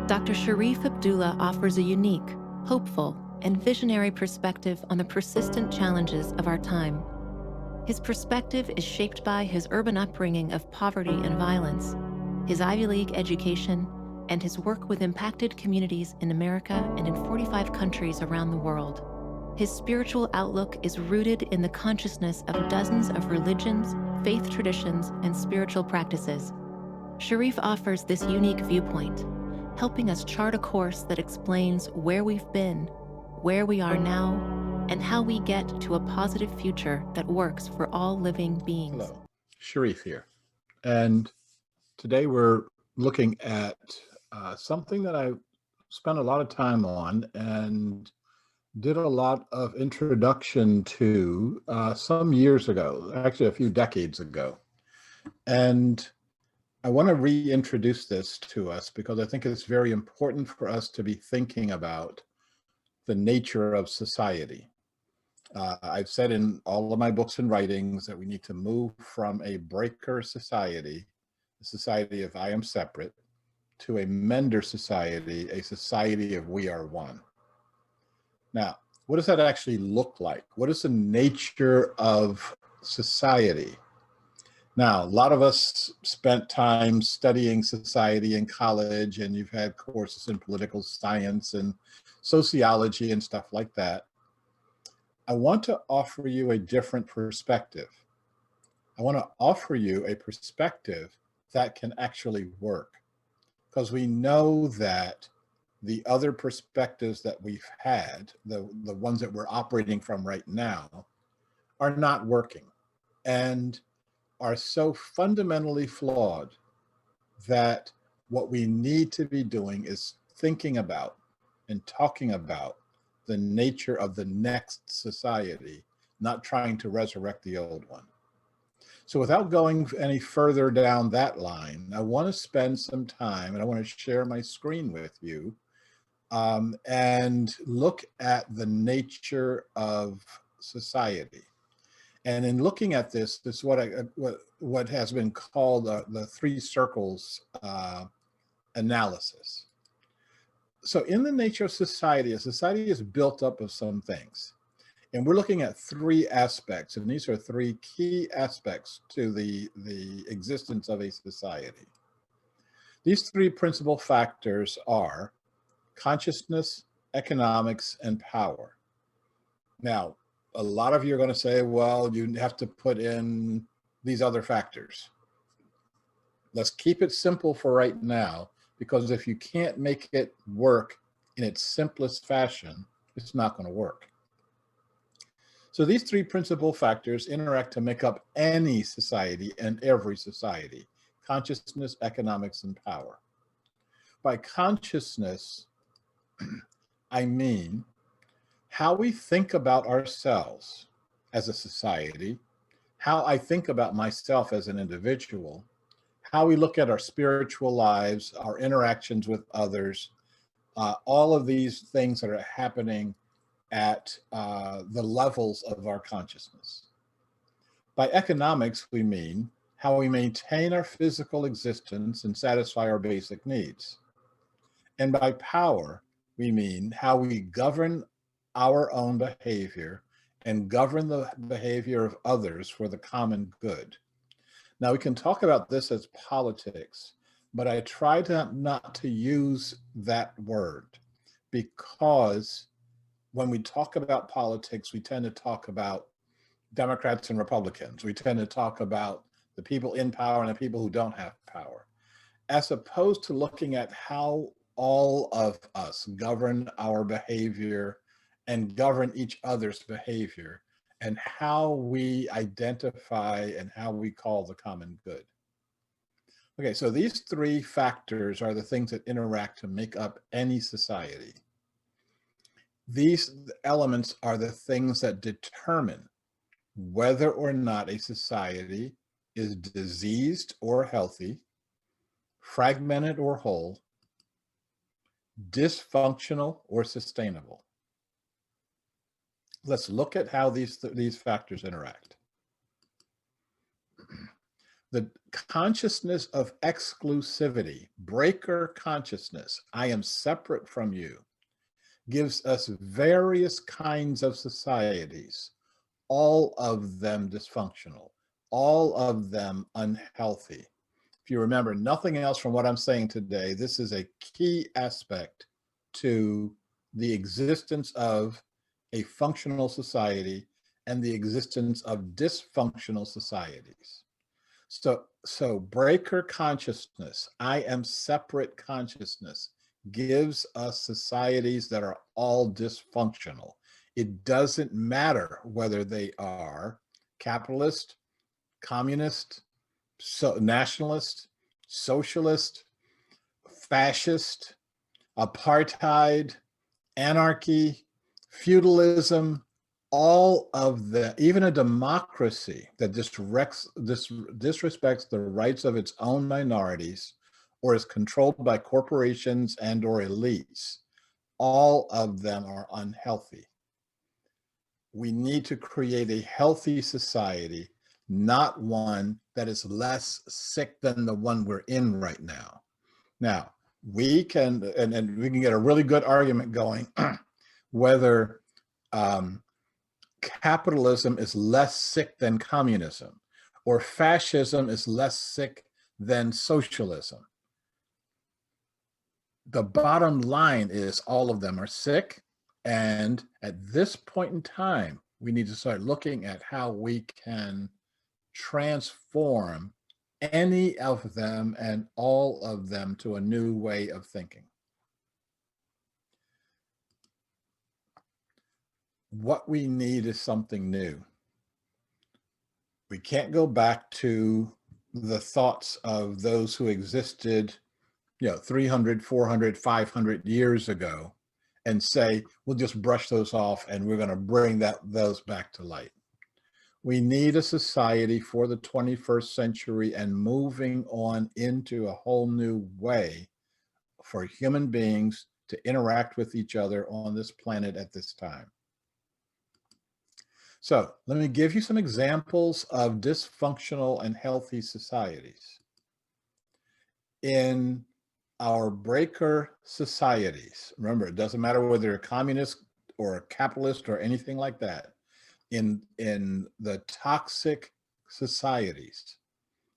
Dr. Sharif Abdullah offers a unique, hopeful, and visionary perspective on the persistent challenges of our time. His perspective is shaped by his urban upbringing of poverty and violence, his Ivy League education, and his work with impacted communities in America and in 45 countries around the world. His spiritual outlook is rooted in the consciousness of dozens of religions, faith traditions, and spiritual practices. Sharif offers this unique viewpoint, helping us chart a course that explains where we've been, where we are now, and how we get to a positive future that works for all living beings. Hello, Sharif here. And today we're looking at something that I spent a lot of time on and did a lot of introduction to some years ago, actually a few decades ago. And I want to reintroduce this to us because I think it's very important for us to be thinking about the nature of society. I've said in all of my books and writings that we need to move from a breaker society, a society of I am separate, to a mender society, a society of we are one. Now, what does that actually look like? What is the nature of society? Now, a lot of us spent time studying society in college, and you've had courses in political science and sociology and stuff like that. I want to offer you a different perspective. I want to offer you a perspective that can actually work, because we know that the other perspectives that we've had, the ones that we're operating from right now, are not working and are so fundamentally flawed that what we need to be doing is thinking about and talking about the nature of the next society, not trying to resurrect the old one. So without going any further down that line, I want to spend some time, and I want to share my screen with you and look at the nature of society. And in looking at this, this is what has been called the three circles analysis. So in the nature of society, a society is built up of some things. And we're looking at three aspects, and these are three key aspects to the existence of a society. These three principal factors are consciousness, economics, and power. Now, a lot of you are going to say, well, you have to put in these other factors. Let's keep it simple for right now, because if you can't make it work in its simplest fashion, it's not going to work. So these three principal factors interact to make up any society and every society: consciousness, economics, and power. By consciousness, I mean how we think about ourselves as a society, how I think about myself as an individual, how we look at our spiritual lives, our interactions with others, all of these things that are happening at the levels of our consciousness. By economics, we mean how we maintain our physical existence and satisfy our basic needs. And by power, we mean how we govern our own behavior and govern the behavior of others for the common good. Now, we can talk about this as politics, but I try not to use that word, because when we talk about politics, we tend to talk about Democrats and Republicans. We tend to talk about the people in power and the people who don't have power, as opposed to looking at how all of us govern our behavior and govern each other's behavior, and how we identify and how we call the common good. Okay, so these three factors are the things that interact to make up any society. These elements are the things that determine whether or not a society is diseased or healthy, fragmented or whole, dysfunctional or sustainable. Let's look at how these factors interact. The consciousness of exclusivity, breaker consciousness, I am separate from you, gives us various kinds of societies, all of them dysfunctional, all of them unhealthy. If you remember nothing else from what I'm saying today, this is a key aspect to the existence of a functional society and the existence of dysfunctional societies. So breaker consciousness, I am separate consciousness, gives us societies that are all dysfunctional. It doesn't matter whether they are capitalist, communist, nationalist, socialist, fascist, apartheid, anarchy, feudalism, all of the, even a democracy that disrespects the rights of its own minorities or is controlled by corporations and or elites, all of them are unhealthy. We need to create a healthy society, not one that is less sick than the one we're in right now. Now, we can, and we can get a really good argument going whether capitalism is less sick than communism, or fascism is less sick than socialism. The bottom line is all of them are sick. And at this point in time, we need to start looking at how we can transform any of them and all of them to a new way of thinking. What we need is something new. We can't go back to the thoughts of those who existed, 300, 400, 500 years ago and say, we'll just brush those off and we're going to bring those back to light. We need a society for the 21st century and moving on into a whole new way for human beings to interact with each other on this planet at this time. So let me give you some examples of dysfunctional and healthy societies. In our breaker societies, remember, it doesn't matter whether you're communist or capitalist or anything like that. In the toxic societies,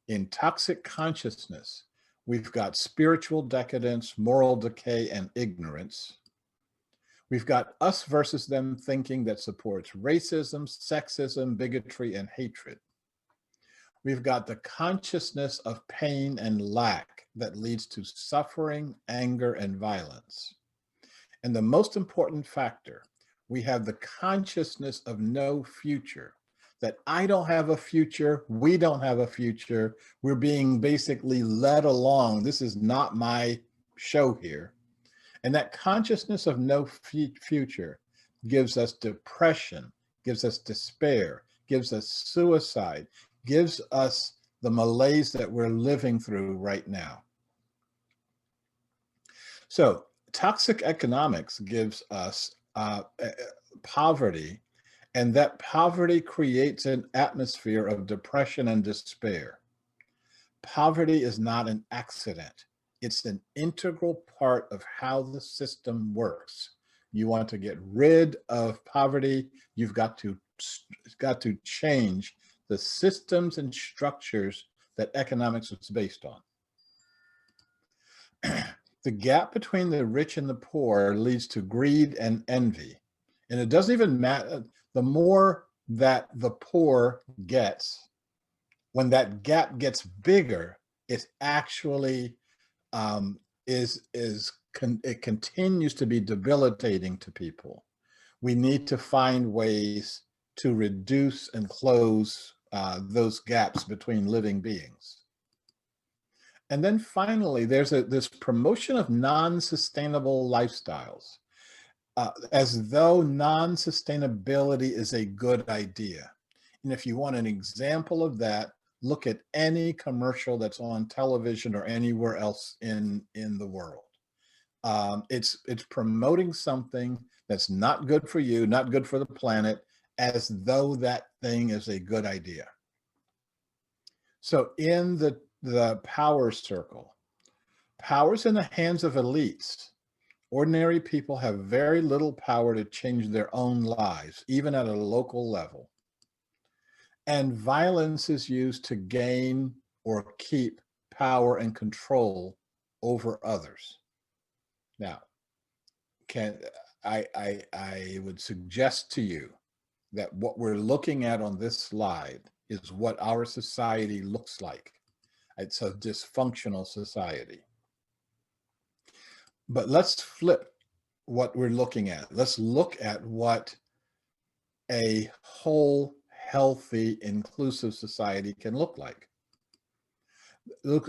in toxic consciousness, we've got spiritual decadence, moral decay, and ignorance. We've got us versus them thinking that supports racism, sexism, bigotry, and hatred. We've got the consciousness of pain and lack that leads to suffering, anger, and violence. And the most important factor, we have the consciousness of no future, that I don't have a future, we don't have a future, we're being basically led along. This is not my show here. And that consciousness of no future gives us depression, gives us despair, gives us suicide, gives us the malaise that we're living through right now. So toxic economics gives us poverty, and that poverty creates an atmosphere of depression and despair. Poverty is not an accident. It's an integral part of how the system works. You want to get rid of poverty, you've got to change the systems and structures that economics is based on. The gap between the rich and the poor leads to greed and envy. And it doesn't even matter, the more that the poor gets, when that gap gets bigger, it actually it continues to be debilitating to people. We need to find ways to reduce and close those gaps between living beings. And then finally, there's this promotion of non-sustainable lifestyles, as though non-sustainability is a good idea. And if you want an example of that, look at any commercial that's on television or anywhere else in the world. It's promoting something that's not good for you, not good for the planet, as though that thing is a good idea. So in the power circle, power's in the hands of elites. Ordinary people have very little power to change their own lives, even at a local level. And violence is used to gain or keep power and control over others. Now, can I would suggest to you that what we're looking at on this slide is what our society looks like. It's a dysfunctional society. But let's flip what we're looking at. Let's look at what a whole, healthy, inclusive society can look like.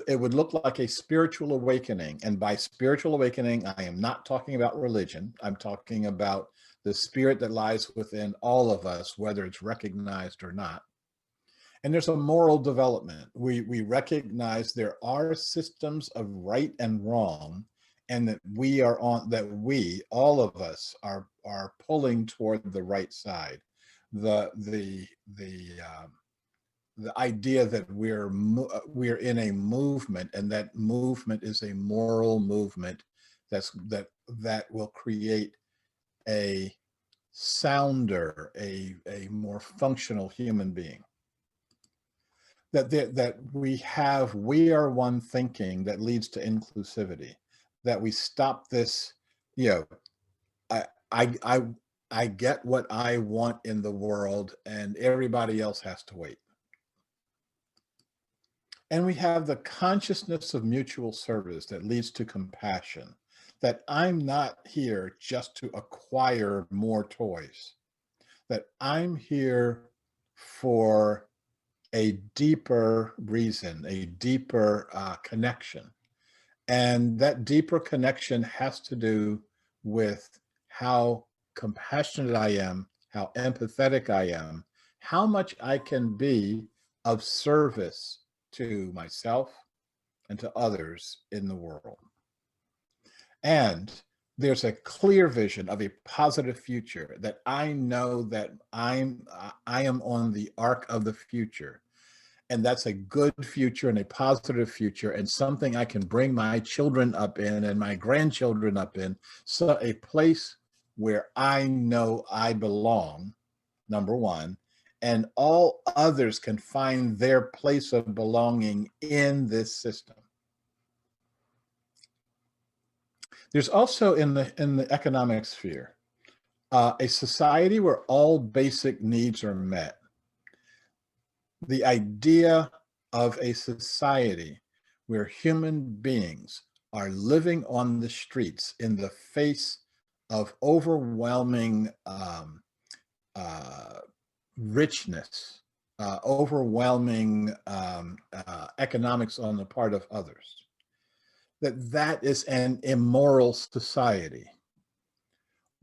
It would look like a spiritual awakening. And by spiritual awakening, I am not talking about religion. I'm talking about the spirit that lies within all of us, whether it's recognized or not. And there's a moral development. We recognize there are systems of right and wrong, and that all of us are pulling toward the right side. The idea that we're in a movement, and that movement is a moral movement that will create a sounder, a more functional human being. That we are one thinking that leads to inclusivity. That we stop this, you know, I get what I want in the world, and everybody else has to wait. And we have the consciousness of mutual service that leads to compassion, that I'm not here just to acquire more toys, that I'm here for a deeper reason, a deeper connection. And that deeper connection has to do with how compassionate I am, how empathetic I am, how much I can be of service to myself and to others in the world. And there's a clear vision of a positive future, that I know that I am on the arc of the future. And that's a good future and a positive future, and something I can bring my children up in and my grandchildren up in. So a place where I know I belong, number one, and all others can find their place of belonging in this system. There's also in the economic sphere, a society where all basic needs are met. The idea of a society where human beings are living on the streets in the face of overwhelming richness, overwhelming economics on the part of others, that is an immoral society.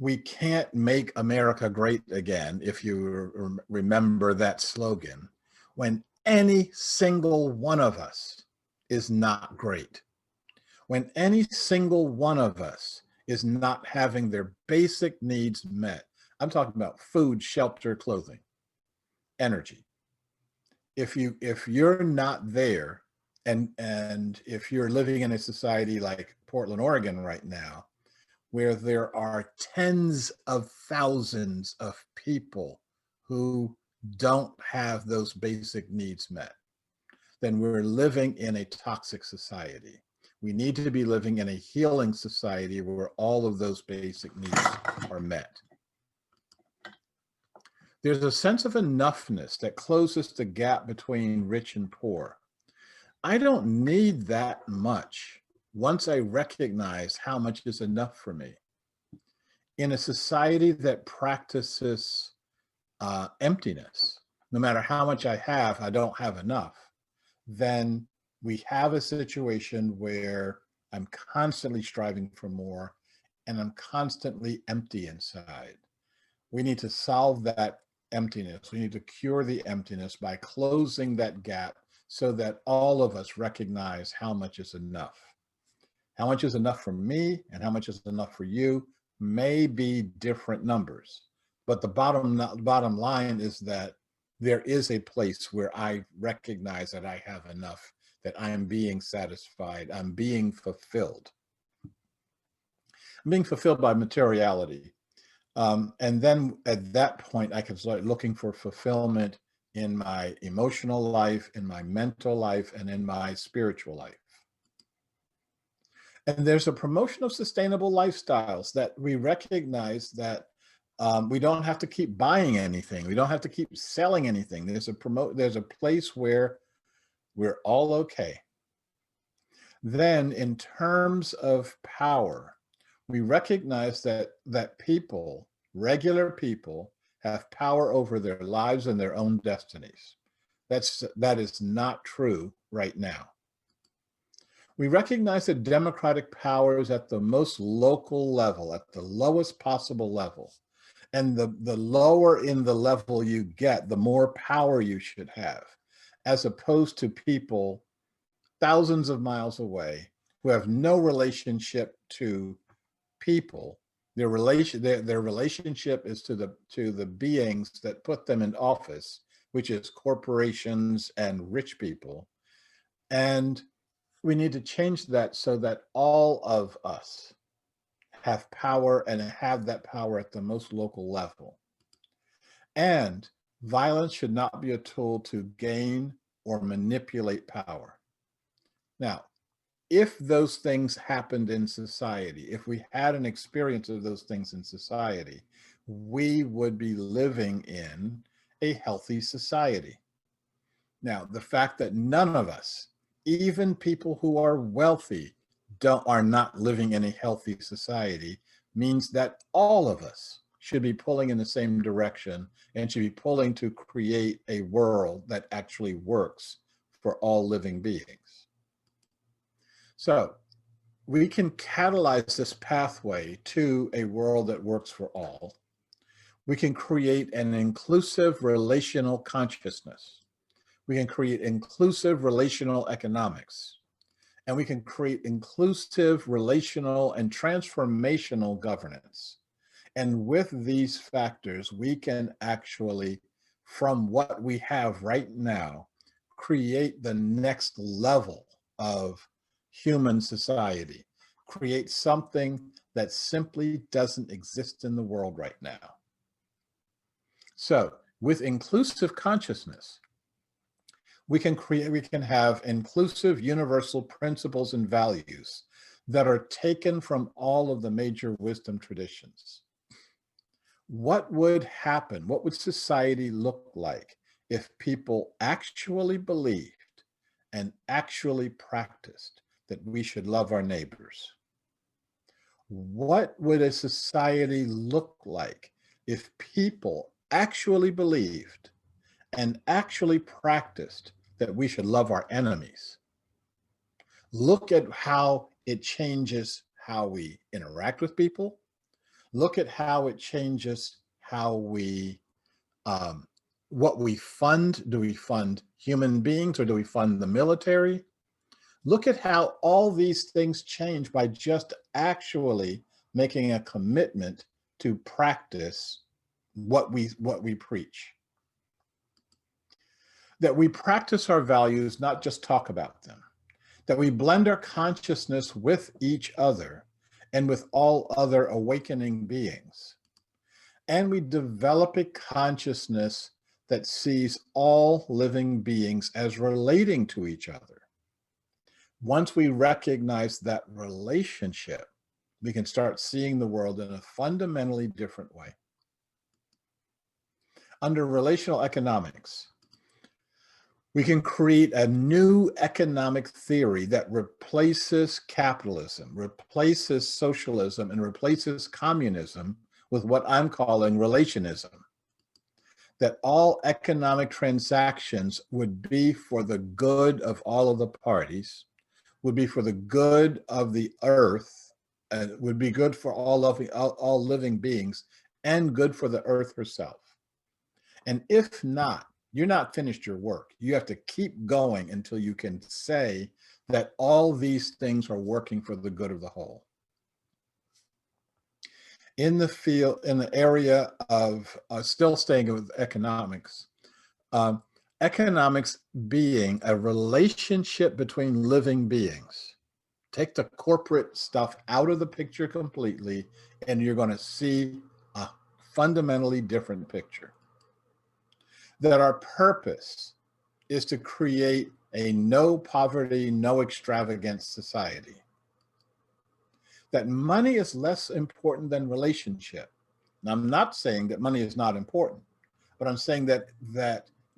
We can't make America great again, if you remember that slogan, when any single one of us is not great. When any single one of us is not having their basic needs met. I'm talking about food, shelter, clothing, energy. If you're not there, and if you're living in a society like Portland, Oregon right now, where there are tens of thousands of people who don't have those basic needs met, then we're living in a toxic society. We need to be living in a healing society where all of those basic needs are met. There's a sense of enoughness that closes the gap between rich and poor. I don't need that much once I recognize how much is enough for me. In a society that practices emptiness, no matter how much I have, I don't have enough, then we have a situation where I'm constantly striving for more, and I'm constantly empty inside. We need to solve that emptiness. We need to cure the emptiness by closing that gap so that all of us recognize how much is enough. How much is enough for me and how much is enough for you may be different numbers. But the bottom line is that there is a place where I recognize that I have enough, that I am being satisfied, I'm being fulfilled. I'm being fulfilled by materiality. And then at that point, I can start looking for fulfillment in my emotional life, in my mental life, and in my spiritual life. And there's a promotion of sustainable lifestyles that we recognize that we don't have to keep buying anything. We don't have to keep selling anything. There's a place where we're all okay. Then in terms of power, we recognize that people, regular people, have power over their lives and their own destinies. That is not true right now. We recognize that democratic power is at the most local level, at the lowest possible level. And the lower in the level you get, the more power you should have, as opposed to people thousands of miles away who have no relationship to people. Their relationship is to the beings that put them in office, which is corporations and rich people. And we need to change that so that all of us have power and have that power at the most local level. And violence should not be a tool to gain or manipulate power. Now, if those things happened in society, if we had an experience of those things in society, we would be living in a healthy society. Now, the fact that none of us, even people who are wealthy, are not living in a healthy society, means that all of us should be pulling in the same direction and should be pulling to create a world that actually works for all living beings. So we can catalyze this pathway to a world that works for all. We can create an inclusive relational consciousness. We can create inclusive relational economics. And we can create inclusive relational and transformational governance. And with these factors, we can actually, from what we have right now, create the next level of human society, create something that simply doesn't exist in the world right now. So with inclusive consciousness, we can have inclusive universal principles and values that are taken from all of the major wisdom traditions. What would happen? What would society look like if people actually believed and actually practiced that we should love our neighbors? What would a society look like if people actually believed and actually practiced that we should love our enemies? Look at how it changes how we interact with people. Look at how it changes how we, what we fund. Do we fund human beings or do we fund the military? Look at how all these things change by just actually making a commitment to practice what we preach. That we practice our values, not just talk about them. That we blend our consciousness with each other and with all other awakening beings. And we develop a consciousness that sees all living beings as relating to each other. Once we recognize that relationship, we can start seeing the world in a fundamentally different way. Under relational economics, we can create a new economic theory that replaces capitalism, replaces socialism, and replaces communism with what I'm calling relationism. That all economic transactions would be for the good of all of the parties, would be for the good of the earth, and would be good for all living beings, and good for the earth herself. And if not, you're not finished your work. You have to keep going until you can say that all these things are working for the good of the whole. In the area of, still staying with economics, Um, Economics being a relationship between living beings. Take the corporate stuff out of the picture completely, and you're going to see a fundamentally different picture. That our purpose is to create a no poverty, no extravagance society. That money is less important than relationship. Now, I'm not saying that money is not important, but I'm saying that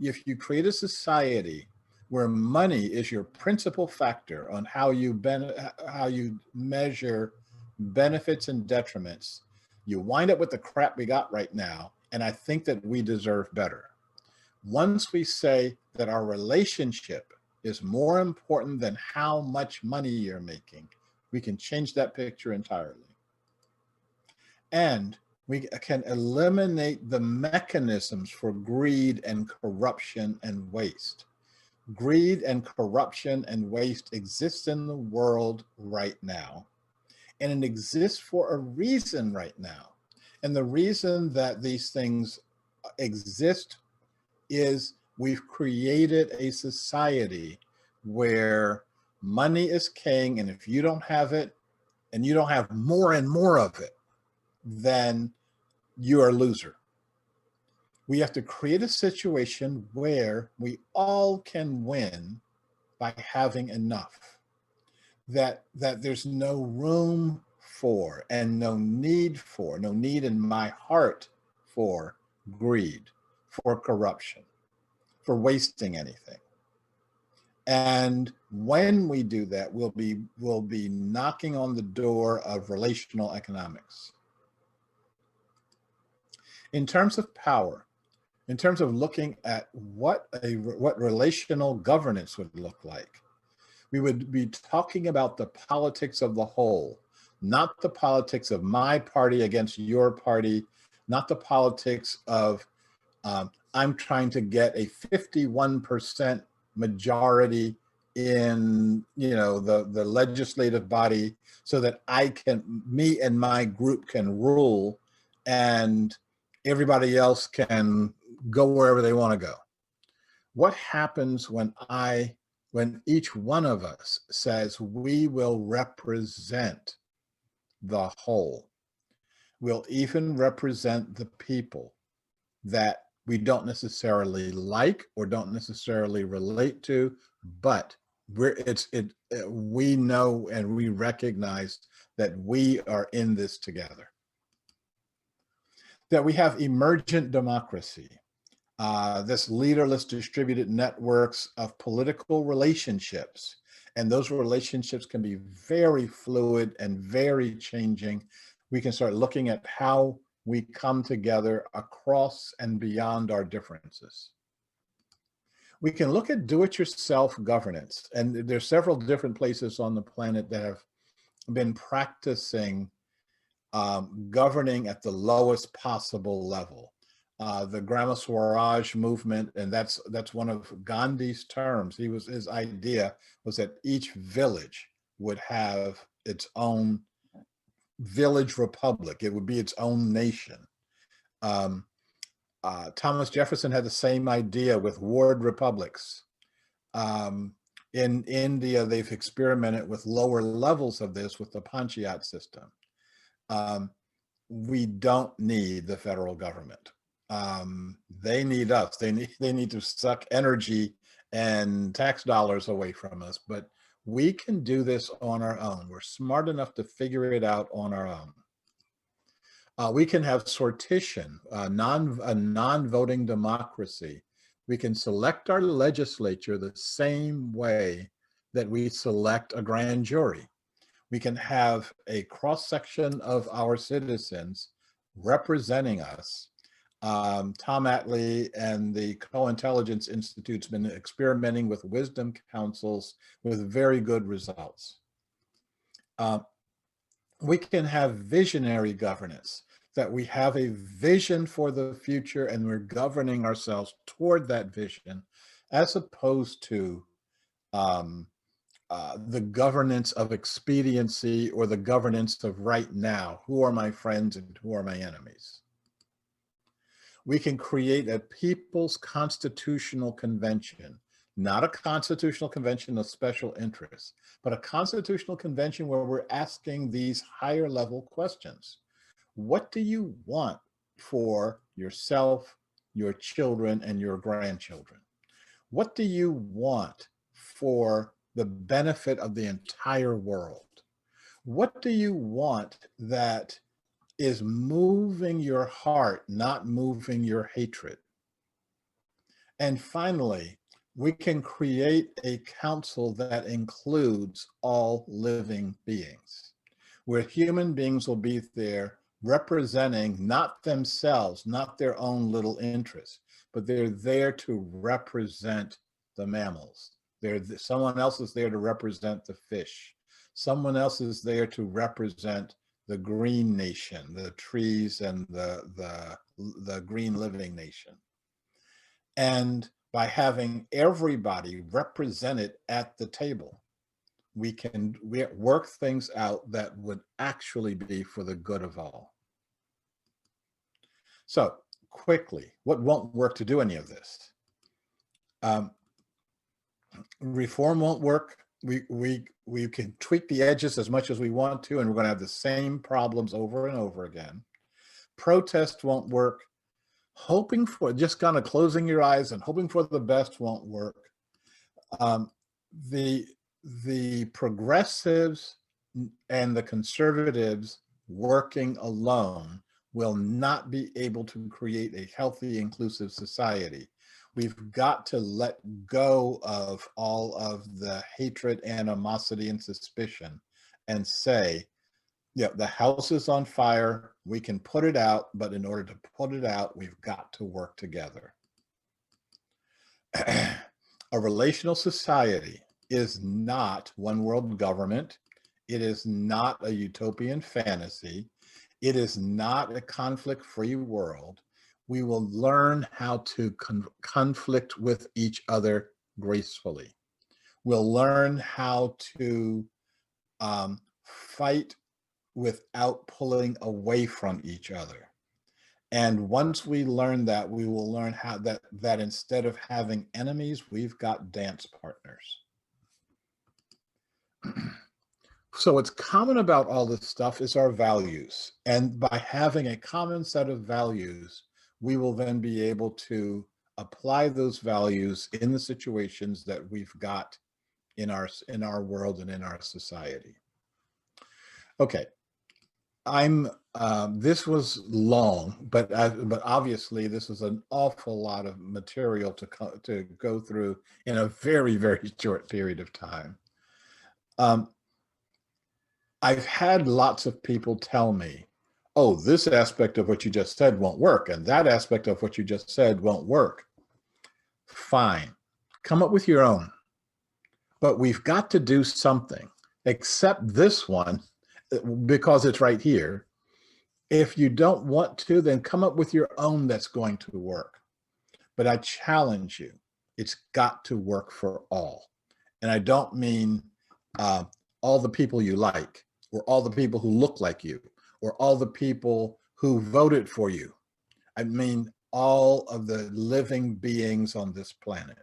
if you create a society where money is your principal factor on how you measure benefits and detriments, you wind up with the crap we got right now. And I think that we deserve better. Once we say that our relationship is more important than how much money you're making, we can change that picture entirely. And we can eliminate the mechanisms for greed and corruption and waste. Greed and corruption and waste exists in the world right now. And it exists for a reason right now. And the reason that these things exist is we've created a society where money is king, and if you don't have it, and you don't have more and more of it, then you are a loser. We have to create a situation where we all can win by having enough. That there's no room for and no need in my heart for greed, for corruption, for wasting anything. And when we do that, we'll be knocking on the door of relational economics. In terms of power, in terms of looking at what relational governance would look like, we would be talking about the politics of the whole, not the politics of my party against your party, not the politics of I'm trying to get a 51% majority in the legislative body so that me and my group can rule and everybody else can go wherever they want to go. What happens when each one of us says we will represent the whole? We'll even represent the people that we don't necessarily like or don't necessarily relate to, but we know and we recognize that we are in this together. That we have emergent democracy, this leaderless distributed networks of political relationships. And those relationships can be very fluid and very changing. We can start looking at how we come together across and beyond our differences. We can look at do-it-yourself governance. And there's several different places on the planet that have been practicing governing at the lowest possible level. The Grama Swaraj movement, and that's one of Gandhi's terms. His idea was that each village would have its own village republic. It would be its own nation. Thomas Jefferson had the same idea with ward republics. In India, they've experimented with lower levels of this with the panchayat system. We don't need the federal government. They need us. They need to suck energy and tax dollars away from us, but we can do this on our own. We're smart enough to figure it out on our own. We can have sortition, a non-voting democracy. We can select our legislature the same way that we select a grand jury. We can have a cross-section of our citizens representing us. Tom Attlee and the Co-Intelligence Institute's been experimenting with wisdom councils with very good results. We can have visionary governance, that we have a vision for the future and we're governing ourselves toward that vision, as opposed to the governance of expediency or the governance of right now. Who are my friends and who are my enemies? We can create a people's constitutional convention, not a constitutional convention of special interests, but a constitutional convention where we're asking these higher level questions. What do you want for yourself, your children, and your grandchildren? What do you want for the benefit of the entire world? What do you want that is moving your heart, not moving your hatred? And finally, we can create a council that includes all living beings, where human beings will be there representing not themselves, not their own little interests, but they're there to represent the mammals. Someone else is there to represent the fish. Someone else is there to represent the green nation, the trees and the green living nation. And by having everybody represented at the table, we can work things out that would actually be for the good of all. So quickly, what won't work to do any of this? Reform won't work. We can tweak the edges as much as we want to, and we're going to have the same problems over and over again. Protest won't work. Hoping for, just kind of closing your eyes and hoping for the best won't work. The progressives and the conservatives working alone will not be able to create a healthy, inclusive society. We've got to let go of all of the hatred, animosity, and suspicion and say, yeah, the house is on fire. We can put it out, but in order to put it out, we've got to work together. A relational society is not one world government. It is not a utopian fantasy. It is not a conflict-free world. We will learn how to conflict with each other gracefully. We'll learn how to fight without pulling away from each other. And once we learn that, we will learn how that instead of having enemies, we've got dance partners. So what's common about all this stuff is our values. And by having a common set of values, we will then be able to apply those values in the situations that we've got in our world and in our society. Okay. This was long, but obviously this is an awful lot of material to go through in a very, very short period of time. I've had lots of people tell me, oh, this aspect of what you just said won't work, and that aspect of what you just said won't work. Fine, come up with your own. But we've got to do something, except this one, because it's right here. If you don't want to, then come up with your own that's going to work. But I challenge you, it's got to work for all. And I don't mean all the people you like, or all the people who look like you, or all the people who voted for you. I mean all of the living beings on this planet.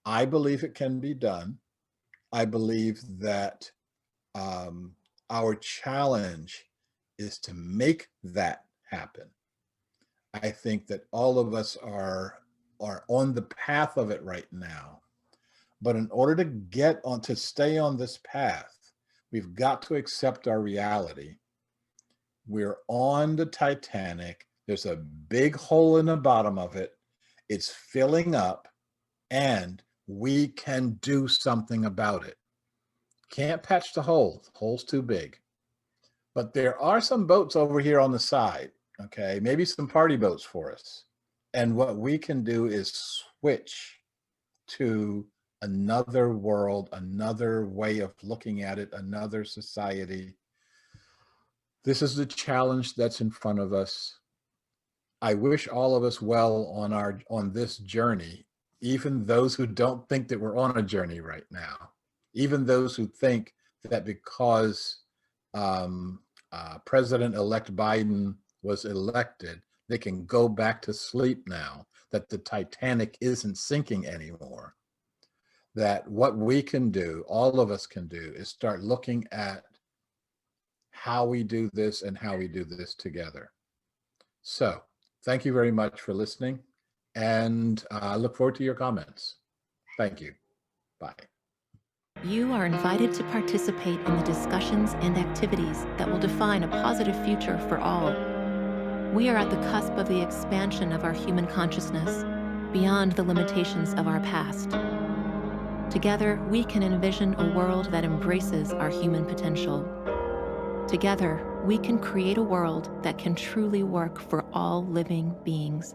I believe it can be done. I believe that our challenge is to make that happen. I think that all of us are on the path of it right now. But in order to stay on this path, we've got to accept our reality. We're on the Titanic. There's a big hole in the bottom of it. It's filling up, and we can do something about it. Can't patch the hole. The hole's too big. But there are some boats over here on the side, okay? Maybe some party boats for us. And what we can do is switch to another world, another way of looking at it, another society. This is the challenge that's in front of us. I wish all of us well on this journey, even those who don't think that we're on a journey right now, even those who think that because President-elect Biden was elected, They can go back to sleep now that the Titanic isn't sinking anymore. That what we can do, all of us can do, is start looking at how we do this and how we do this together. So thank you very much for listening, and I look forward to your comments. Thank you. Bye. You are invited to participate in the discussions and activities that will define a positive future for all. We are at the cusp of the expansion of our human consciousness, beyond the limitations of our past. Together, we can envision a world that embraces our human potential. Together, we can create a world that can truly work for all living beings.